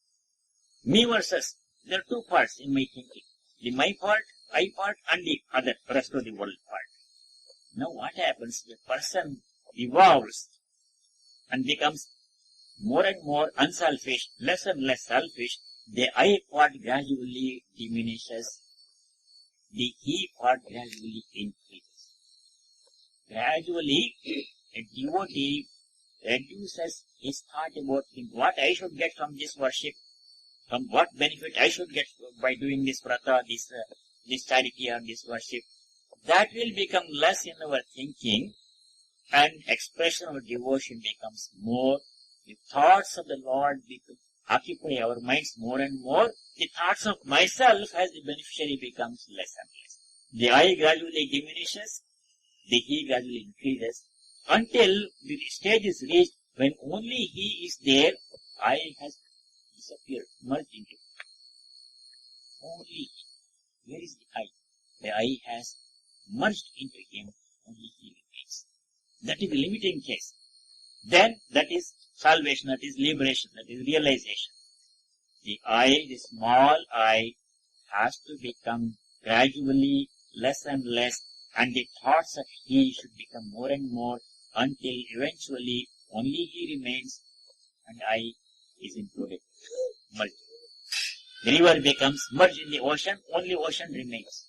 Me versus, there are two parts in my thinking. The my part, I part, and the other, rest of the world part. Now what happens? The person evolves and becomes more and more unselfish, less and less selfish. The I part gradually diminishes. The he part gradually increases. Gradually, a devotee reduces his thought about what I should get from this worship, from what benefit I should get by doing this vrata, this charity or this worship. That will become less in our thinking, and expression of devotion becomes more. The thoughts of the Lord occupy our minds more and more. The thoughts of myself as the beneficiary becomes less and less. The I gradually diminishes, the he gradually increases, until the stage is reached when only he is there, I has disappeared, merged into only he. Where is the I? The I has merged into him, only he remains. That is the limiting case. Then that is salvation, that is liberation, that is realization. The I, the small I, has to become gradually less and less, and the thoughts of he should become more and more, until eventually only he remains and I is included, merged. The river becomes merged in the ocean, only ocean remains.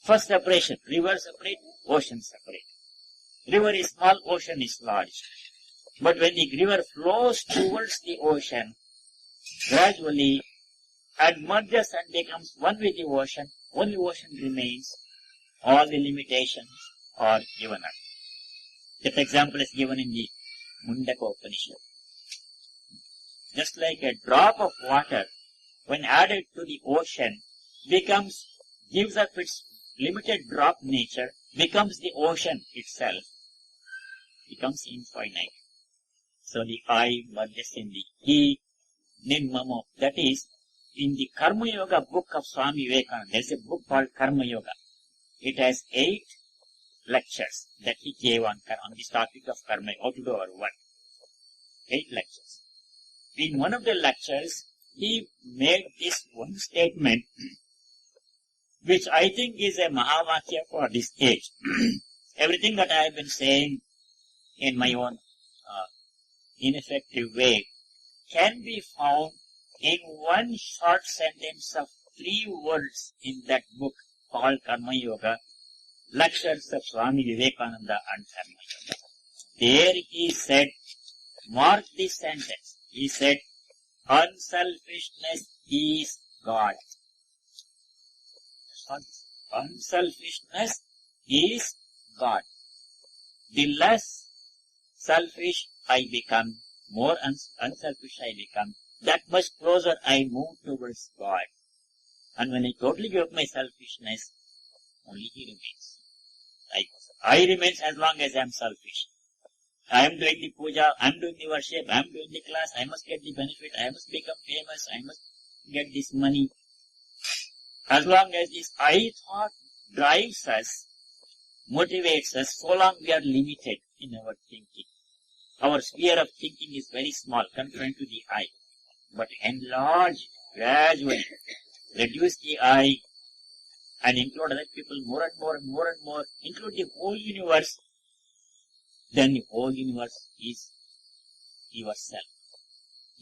First separation, river separate, ocean separate. River is small, ocean is large. But when the river flows towards the ocean, gradually, and merges and becomes one with the ocean, only ocean remains. All the limitations are given up. That example is given in the Mundaka Upanishad. Just like a drop of water, when added to the ocean, gives up its limited drop nature, becomes the ocean itself, becomes infinite. So the I merges in the he, nirmamo. That is, in the Karma Yoga book of Swami Vivekananda, there is a book called Karma Yoga. It has 8 lectures that he gave on this topic of karma, how to do our work. 8 lectures. In one of the lectures, he made this one statement, which I think is a Mahavakya for this age. Everything that I have been saying in my own ineffective way can be found in one short sentence of 3 words in that book called Karma Yoga, Lectures of Swami Vivekananda and Karma Yoga. There he said, mark this sentence, he said, unselfishness is God. Unselfishness is God. The less selfish I become, more unselfish I become, that much closer I move towards God. And when I totally give up my selfishness, only he remains. I remains as long as I am selfish. I am doing the puja, I am doing the worship, I am doing the class, I must get the benefit, I must become famous, I must get this money. As long as this I thought drives us, motivates us, so long we are limited in our thinking. Our sphere of thinking is very small, confined to the I. But enlarge gradually, reduce the I, and include other people more and more and more and more, include the whole universe, then the whole universe is yourself.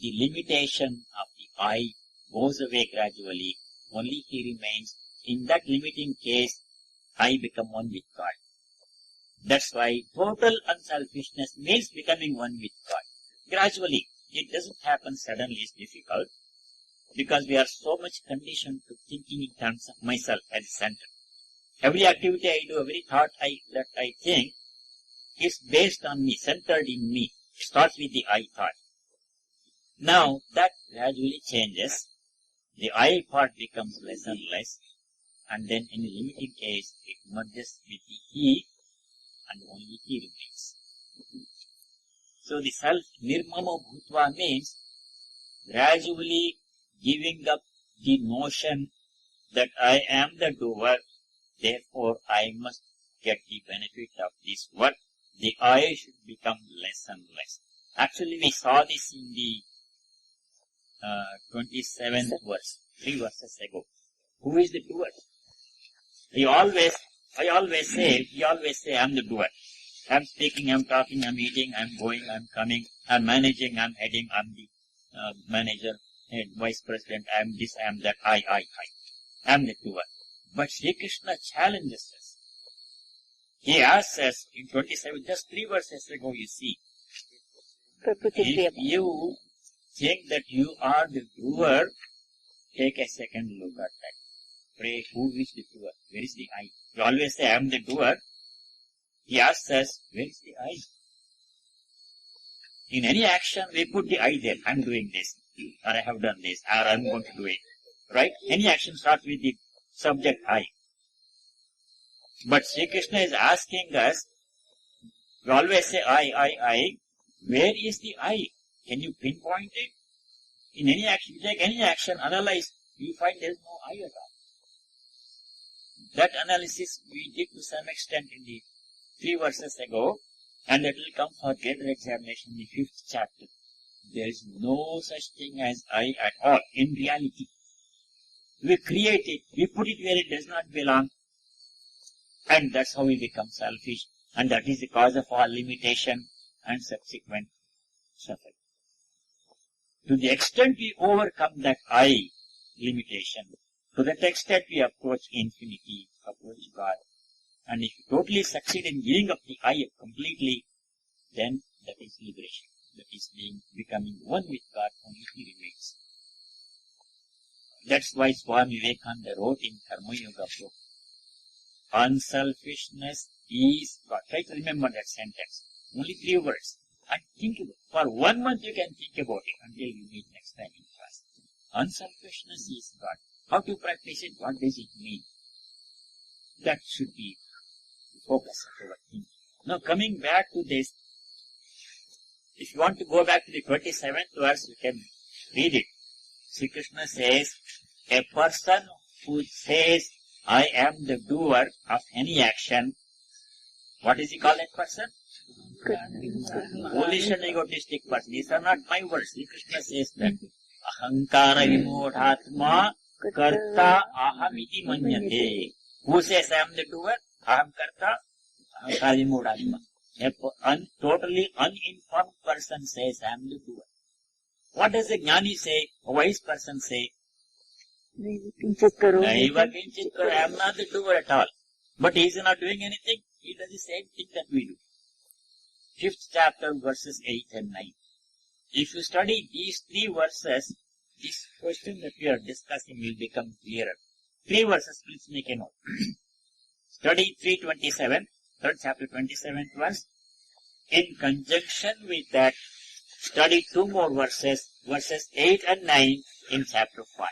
The limitation of the I goes away gradually, only he remains. In that limiting case, I become one with God. That's why total unselfishness means becoming one with God. Gradually, it doesn't happen suddenly, it's difficult, because we are so much conditioned to thinking in terms of myself as a center. Every activity I do, every thought that I think is based on me, centered in me. It starts with the I thought. Now, that gradually changes. The I part becomes less and less, and then in a limiting case, it merges with the he, and only he remains. So the self nirmamo bhutva means gradually giving up the notion that I am the doer, therefore I must get the benefit of this work. The I should become less and less. Actually, we saw this in the 27th verse, 3 verses ago. Who is the doer? I always say, I'm the doer. I'm speaking, I'm talking, I'm eating, I'm going, I'm coming, I'm managing, I'm heading, I'm the manager, head, vice president, I'm this, I'm that, I. I'm the doer. But Sri Krishna challenges us. He asks us in 27, just 3 verses ago, you see, if you think that you are the doer, take a second look at that. Pray, who is the doer? Where is the I? You always say, I am the doer. He asks us, where is the I? In any action, we put the I there. I am doing this, or I have done this, or I am going to do it. Right? Any action starts with the subject I. But Sri Krishna is asking us, we always say I. Where is the I? Can you pinpoint it? In any action, take any action, analyze, you find there is no I at all. That analysis we did to some extent in the 3 verses ago, and that will come for greater examination in the 5th chapter. There is no such thing as I at all in reality. We create it, we put it where it does not belong, and that's how we become selfish, and that is the cause of our limitation and subsequent suffering. To the extent we overcome that I limitation, to that extent we approach infinity, approach God. And if you totally succeed in giving up the I completely, then that is liberation. That is becoming one with God, only He remains. That's why Swami Brahmarupananda wrote in Karma Yoga book, unselfishness is God. Try to remember that sentence. Only 3 words. And think about it. For 1 month you can think about it until you meet next time in class. Unselfishness is God. How to practice it? What does it mean? That should be the focus of our thinking. Now coming back to this, if you want to go back to the 27th verse, you can read it. Sri Krishna says, a person who says, I am the doer of any action, what is he called that person? Foolish and egotistic person. These are not my words. Sri Krishna says that. Ahankara vimodhatma karta ahamiti manyate. Who says I am the doer? Aham karta ahankara vimodhatma. A totally uninformed person says I am the doer. What does a jnani say? A wise person say? Naiva kinchit karo. I am not the doer at all. But he is not doing anything. He does the same thing that we do. 5th chapter, verses 8 and 9. If you study these 3 verses, this question that we are discussing will become clearer. 3 verses, please make a note. Study 3:27, 3rd chapter, 27th verse. In conjunction with that, study 2 more verses, verses 8 and 9 in chapter 5.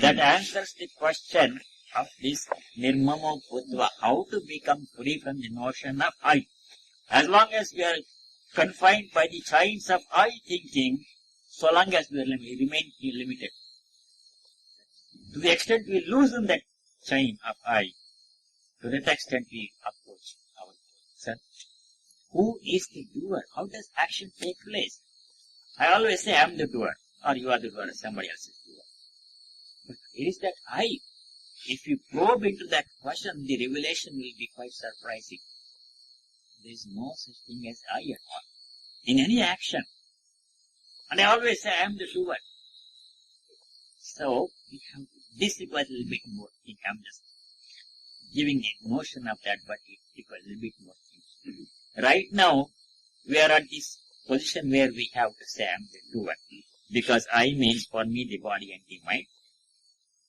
That answers the question of this nirmamo bhutva, how to become free from the notion of I. As long as we are confined by the chains of I thinking, so long as we remain limited. To the extent we loosen that chain of I, to that extent we approach our self. Who is the doer? How does action take place? I always say I am the doer, or you are the doer, somebody else is the doer. But it is that I. If you probe into that question, the revelation will be quite surprising. There is no such thing as I at all. In any action. And I always say I am the doer. So, this requires a little bit more thinking. I'm just giving a notion of that, but it requires a little bit more thinking. Right now, we are at this position where we have to say I am the doer. Because I means for me the body and the mind.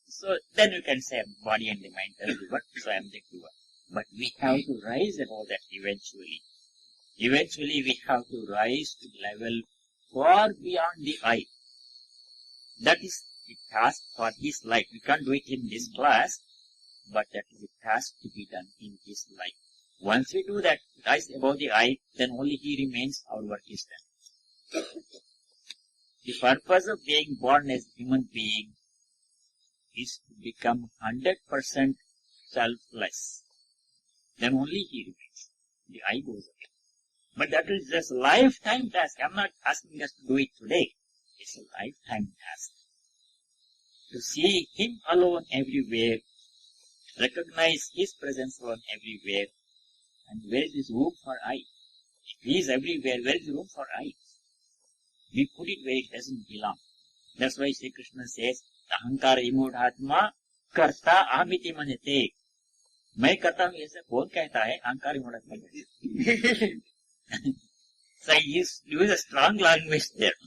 So, then you can say body and the mind are the doer, so I am the doer. But we have to rise above that eventually. Eventually we have to rise to level far beyond the I. That is the task for this life. We can't do it in this class, but that is a task to be done in this life. Once we do that, rise above the I, then only He remains, our work is done. The purpose of being born as a human being is to become 100% selfless. Then only He remains. The I goes away. But that is just a lifetime task. I'm not asking us to do it today. It's a lifetime task. To see Him alone everywhere, recognize His presence alone everywhere, and where is this room for I? If He is everywhere, where is the room for I? We put it where it doesn't belong. That's why Sri Krishna says, Ahankara imodhatma karta ahmiti manate. मैं करता हूँ ऐसे कौन कहता है अहंकार imodhatma. So he uses a strong language there.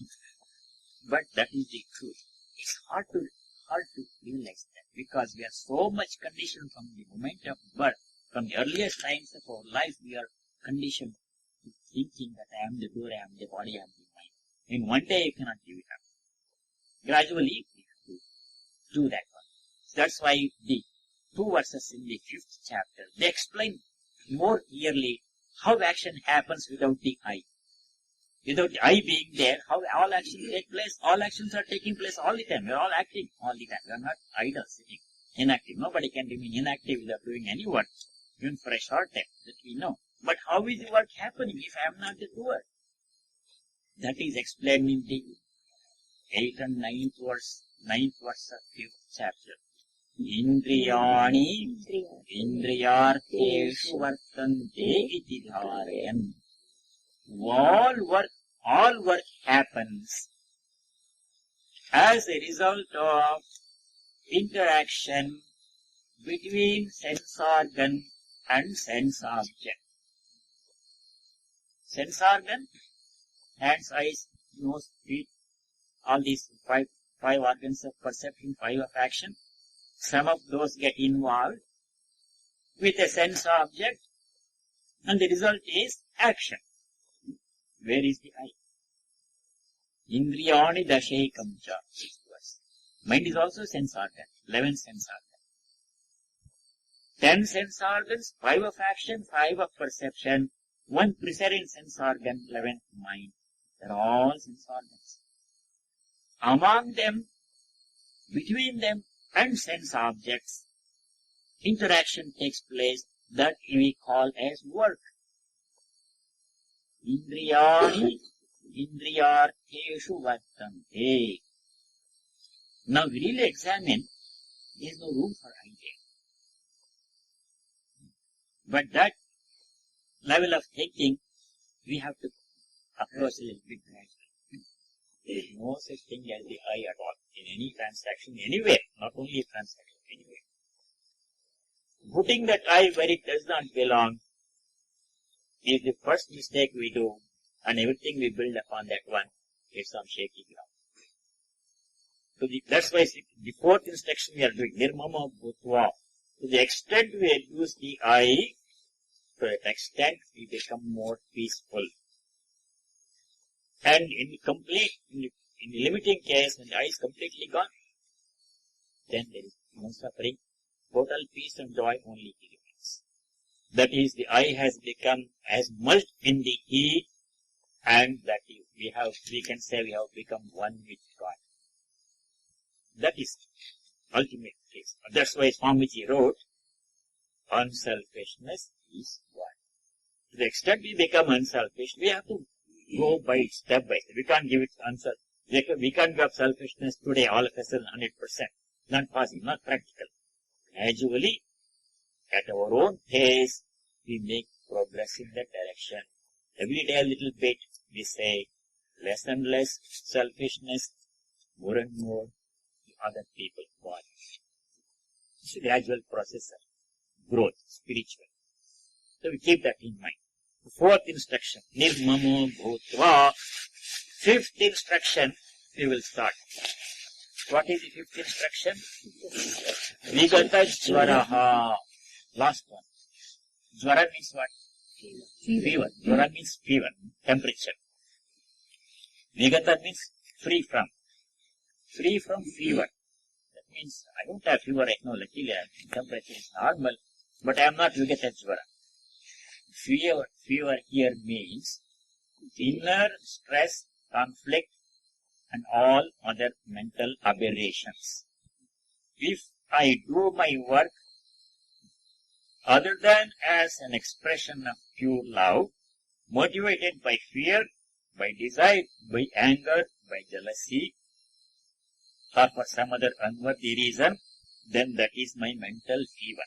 But that is the truth. It's hard to realize that because we are so much conditioned from the moment of birth, from the earliest times of our life, we are conditioned to thinking that I am the doer, I am the body, I am the mind. In one day you cannot give it up. Gradually we have to do that one. So that's why the 2 verses in the 5th chapter, they explain more clearly how action happens without the I. Without the I being there, how all actions take place. All actions are taking place all the time. We are all acting all the time. We are not idle sitting, inactive. Nobody can remain inactive without doing any work, even for a short time, that we know. But how is the work happening if I am not the doer? That is explained in the 8th and 9th verse of 5th chapter. Indriyani indriyartheshu vartante iti dharayan. All work happens as a result of interaction between sense organ and sense object. Sense organ, hands, eyes, nose, feet, all these five organs of perception, 5 of action. Some of those get involved with a sense object, and the result is action. Where is the I? Indriyani dashekam cha. Mind is also sense organ, 11 sense organ. 10 sense organs, 5 of action, 5 of perception, 1 presiding sense organ, 11 mind. They're all sense organs. Among them, between them and sense objects, interaction takes place that we call as work. Indriyani indriyartheshu vartante. Now we really examine, there is no room for idea. But that level of thinking, we have to approach a little bit gradually. There is no such thing as the I at all, in any transaction, anywhere, not only transaction, anywhere. Putting that I where it does not belong is the first mistake we do, and everything we build upon that one is on shaky ground. So that's why the 4th instruction we are doing, nirmama bhutva. To the extent we use the I, to that extent we become more peaceful. And in the limiting case, when the I is completely gone, then there is no suffering, total peace and joy only remains. That is, the I has merged in the He, and that we can say we have become one with God. That is ultimate case. That's why Swamiji wrote, unselfishness is God. To the extent we become unselfish, we have to go by step by step. We can't give it unselfish. We can't give up selfishness today all of a sudden 100%. Not possible, not practical. Gradually, at our own pace, we make progress in that direction. Every day a little bit, we say less and less selfishness, more and more the other people want. It's a gradual process of growth, spiritual. So we keep that in mind. The 4th instruction, nirmamo bhutva. 5th instruction, we will start. What is the 5th instruction? Vigata jvaraha. Last one. Jvara means what? Fever. Jvara means fever, temperature. Vigata means free from. Free from fever. That means I don't have fever right now, luckily temperature is normal, but I am not Vigata jvara. Fever here means inner stress, conflict, and all other mental aberrations. If I do my work other than as an expression of pure love, motivated by fear, by desire, by anger, by jealousy, or for some other unworthy reason, then that is my mental fever.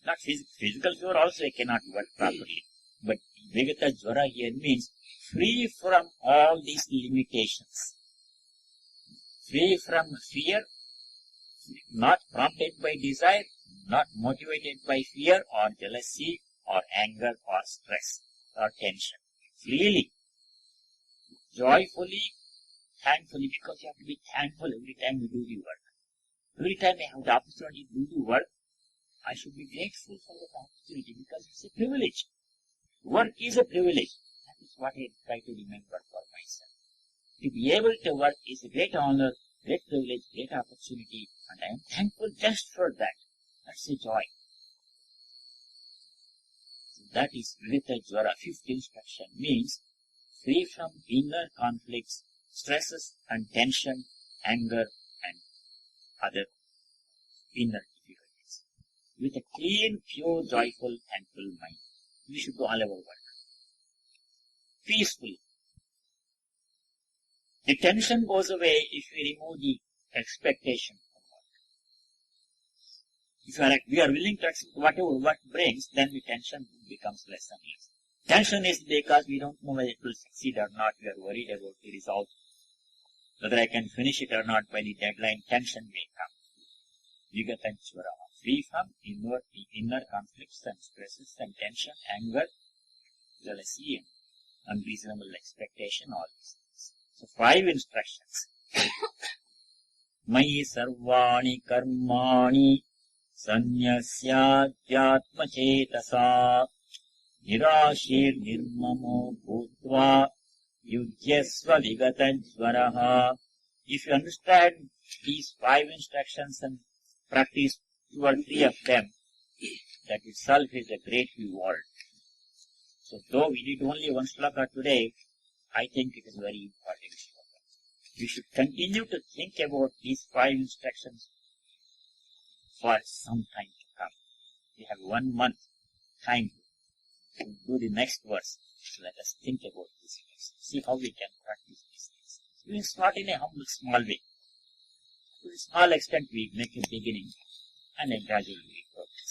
Not physical fever also I cannot work properly. But Vigata Jwara here means free from all these limitations. Free from fear, not prompted by desire, not motivated by fear or jealousy or anger or stress or tension. Freely, joyfully, thankfully, because you have to be thankful every time you do the work. Every time I have the opportunity to do the work, I should be grateful for that opportunity because it's a privilege. Work is a privilege. That is what I try to remember for myself. To be able to work is a great honor, great privilege, great opportunity, and I am thankful just for that. That's a joy. So that is Vigata Jwara. Fifth instruction means free from inner conflicts, stresses and tension, anger and other inner difficulties. With a clean, pure, joyful, thankful mind, we should do all our work peacefully. The tension goes away if we remove the expectation from work. If we are willing to accept whatever work brings, then the tension becomes less and less. Tension is because we don't know whether it will succeed or not. We are worried about the result. Whether I can finish it or not by the deadline, tension may come. Vigata Jwara. Free from inner conflicts and stresses and tension, anger, jealousy, and unreasonable expectation, all these things. So 5 instructions. Mayi sarvani karmani sanyasyadyatma chetasa nirashir nirmamo bhutva yujyasva vigata jwaraha. If you understand these 5 instructions and practice 2 or 3 of them, that itself is a great reward. So though we did only 1 sloka today, I think it is very important sloka. We should continue to think about these 5 instructions for some time to come. We have 1 month time to do the next verse. So let us think about this verse. See how we can practice these things. Even start in a humble, small way. To a small extent we make a beginning and then gradually we progress.